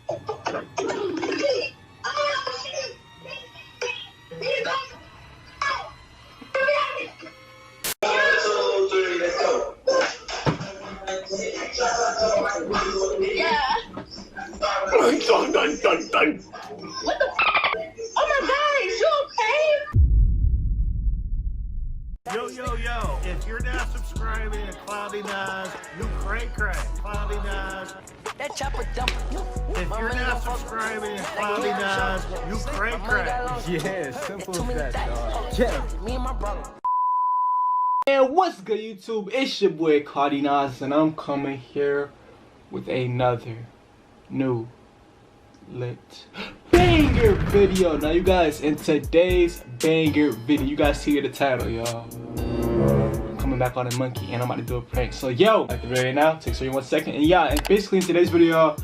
What the f? Oh my God, is you okay? Yo, if you're not subscribing to Clouty Naz, you cray. Clouty Naz. That chopper dump. If you're not subscribing to Clouty Naz, you cray. Yeah, simple as that, dog. Yeah. Me and my brother. And what's good, YouTube? It's your boy Clouty Naz, and I'm coming here with another new lit banger video. Now, you guys, in today's banger video, you guys see the title, y'all. I'm coming back on a monkey, and I'm about to do a prank. So, yo, like the video right now, takes only 1 second. And yeah, and basically in today's video,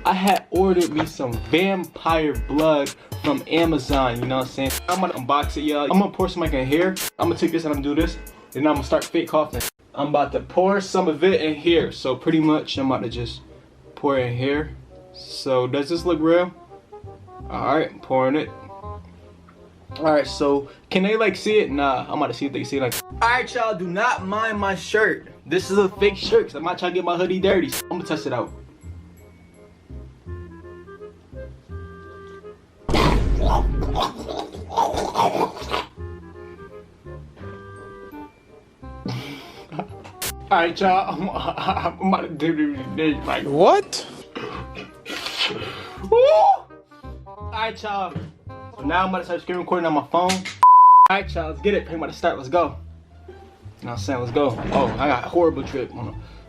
I had ordered me some vampire blood from Amazon. You know what I'm saying? I'm gonna unbox it, y'all. I'm gonna pour some in here. I'm gonna take this and I'm gonna do this. Then I'm gonna start fake coughing. I'm about to pour some of it in here. So pretty much I'm about to just pour it in here. So does this look real? Alright, pouring it. Alright, so can they like see it? Nah, I'm about to see if they see it. Like, alright, y'all, do not mind my shirt. This is a fake shirt because I'm not trying to get my hoodie dirty. So I'm gonna test it out. Alright, y'all, I'm about to do this. Like, what? Alright, y'all. So now I'm about to start screen recording on my phone. Alright, y'all, let's get it. I'm about to start. Let's go. You know what I'm saying? Let's go. Oh, I got a horrible trip.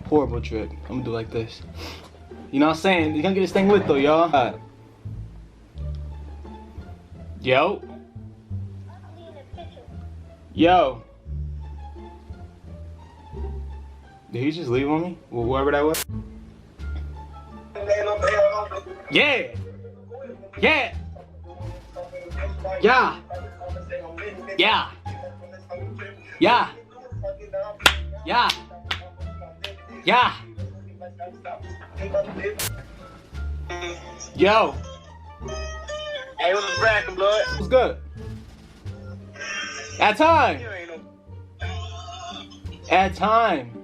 Horrible trip. I'm gonna do like this. You know what I'm saying? You're gonna get this thing lit though, y'all. Yo. Yo. Did he just leave on me? Well, whoever that was? Yeah! Yeah! Yeah! Yeah! Yeah! Yeah! Yeah! Yo! Hey, what's cracking, blood? What's good? At time! At time!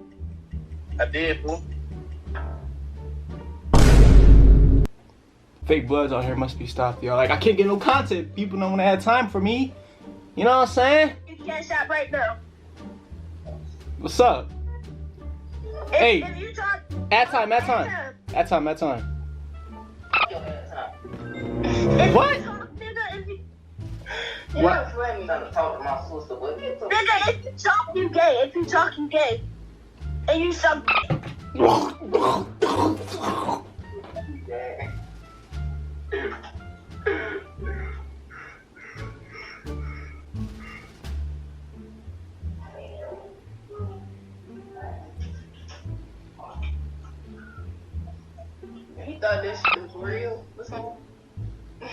I did, bro. Fake bloods out here must be stopped, y'all. Like, I can't get no content. People don't want to have time for me. You know what I'm saying? You can't shop right now. What's up? Hey, If you talk, at time. If What? you talk, nigga, if you... What? Nigga, if you talk, you gay. If you talk, you gay. And you suck. He thought this shit was real or something.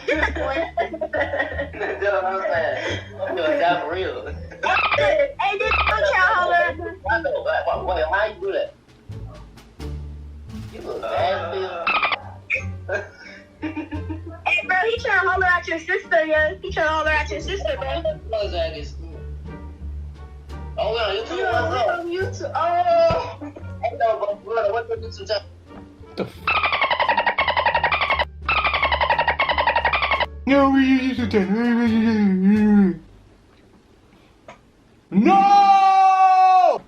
That's what I'm saying. I'm doing that for real. Hey, this child. Wait, why you do that? You look bad, Bill. Hey, bro, he trying to holler at your sister, yo. He trying to holler at your sister, man. Oh, well, YouTube. Oh. Hey, no, but what's the YouTube channel? The No, No!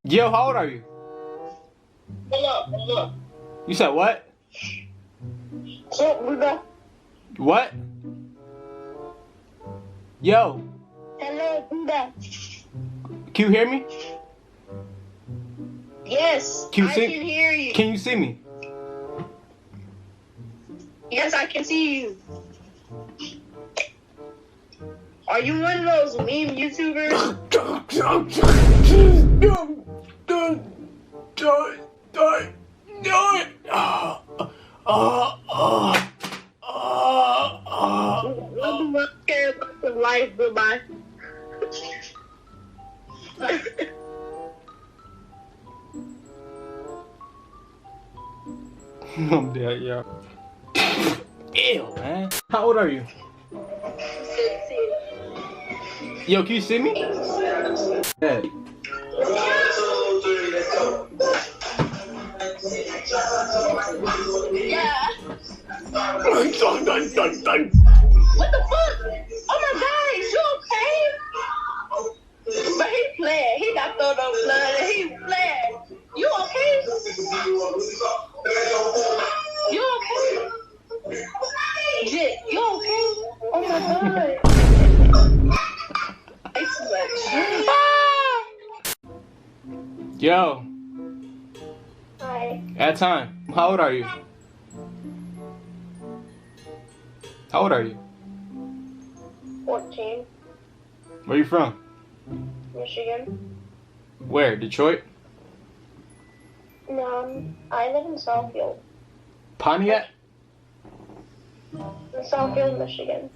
Yo, how old are you? Hold up. You said what? What? Yo. Hello, Buddha. Can you hear me? Yes, Can you I see? can hear you. Can you see me? Yes, I can see you. Are you one of those meme YouTubers? I'm not scared about the life, goodbye. I'm dead, yeah. Ew, man. How old are you? 16. Yo, can you see me? Yeah. Yeah. What the fuck? Oh my god, is you okay? But he playing. He got thrown up blood and he playing. You okay? You okay? Jit, you okay? Oh my god. It's much. Yo, Hi. at time. How old are you? How old are you? 14. Where you from? Michigan. Where? Detroit? No, I live in Southfield. Pontiac? In Southfield, Michigan.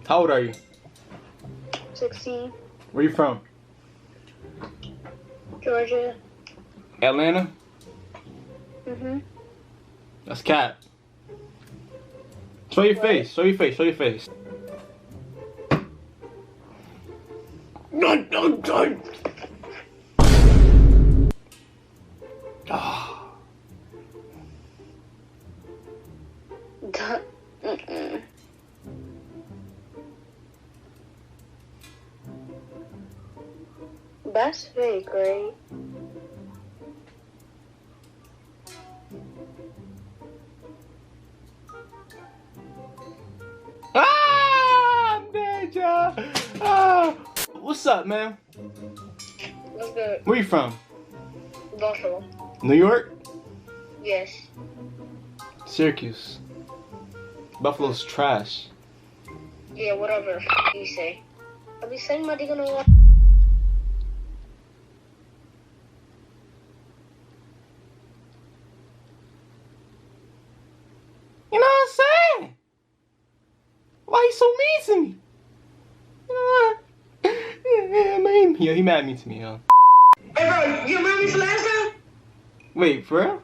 How old are you? 16. Where you from? Georgia. Atlanta? Mm-hmm. That's cat. Show your face. Show your face. Show your face. Mm-mm. That's very great. I'm dead, y'all. What's up, man? What's good? Where you from? Buffalo. New York? Yes. Syracuse. Buffalo's trash. Yeah, whatever the you say. I'll be saying my dick on the wall. You know what I'm saying? Why you so mean to me? You know what? Yeah, man. Yeah, he mad mean to me, huh? Hey bro, you remember me from last time? Wait, for real?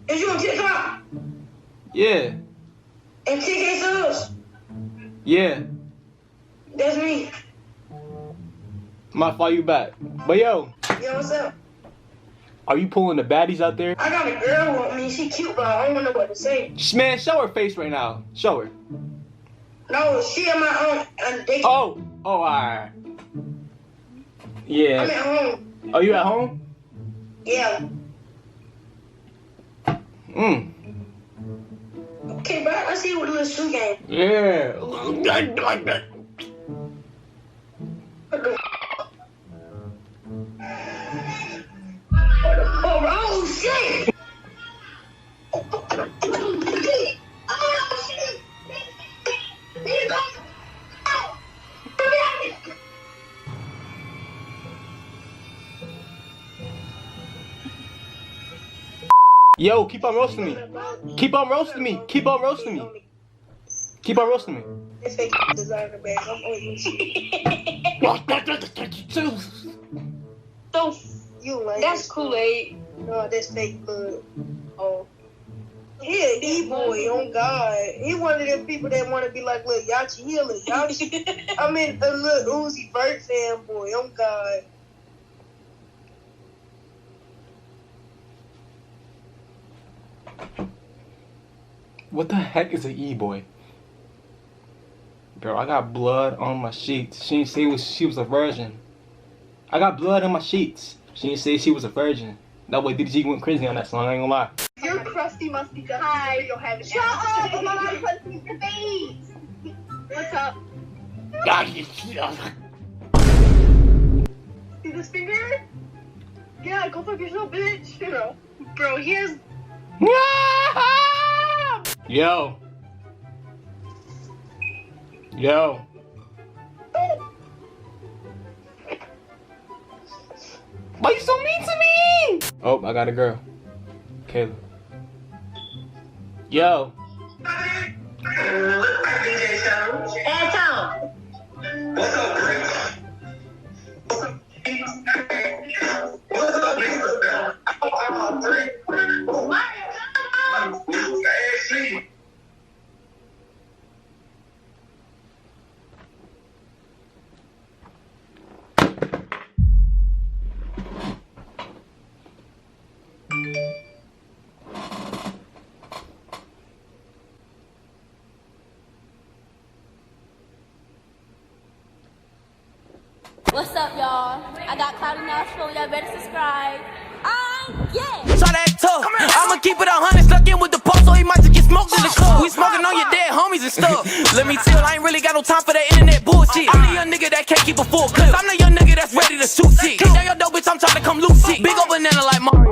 Is you on TikTok? Yeah. And TK Subs? Yeah. That's me. Might follow you back. But yo, Yo, what's up? are you pulling the baddies out there? I got a girl with me. She cute, but I don't know what to say. Man, show her face right now. Show her. No, she in my own. They, Oh, alright. I'm Yeah. at home. Are you at home? Yeah. Okay, bro. I see you with a little shoe game. Yeah. What the Oh, shit! Yo, keep on roasting me. Keep on roasting me. Keep on roasting me. Keep on roasting me. This fake designer bag. I'm over So, you, like that's Kool-Aid. No, that's fake blood. Oh. He a D-boy, on God. He one of them people that want to be like, look, Yachi Healer. Yachi. I mean, a little Uzi Vert fanboy, on God. What the heck is an E-boy? Bro, I got blood on my sheets. She didn't say she was a virgin. I got blood on my sheets. She didn't say she was a virgin. That way DDG went crazy on that song, I ain't gonna lie. You're crusty, musty, dusty. Hi. You'll have it. Shut up! I'm not punching your face! What's up? See this finger? Yeah, go fuck yourself, bitch. Bro, here's... Yo, Yo. Why you so mean to me? Oh, I got a girl. Kayla. Yo. Hey, Tom. What's up, Chris? What's up, nigga? I'm three. What? What's up, y'all? I got Clouty Naz for y'all. Better subscribe. Yeah. Try that tough. I'ma keep it 100, stuck in with the pulse, so he might just get smoked in the club. We smoking on your dead homies and stuff. Let me tell, I ain't really got no time for that internet bullshit. I'm the young nigga that can't keep a full clip. I'm the young nigga that's ready to shoot shit. Kick down your dope, bitch, I'm trying to come loose shit. Big ol' banana like Mario.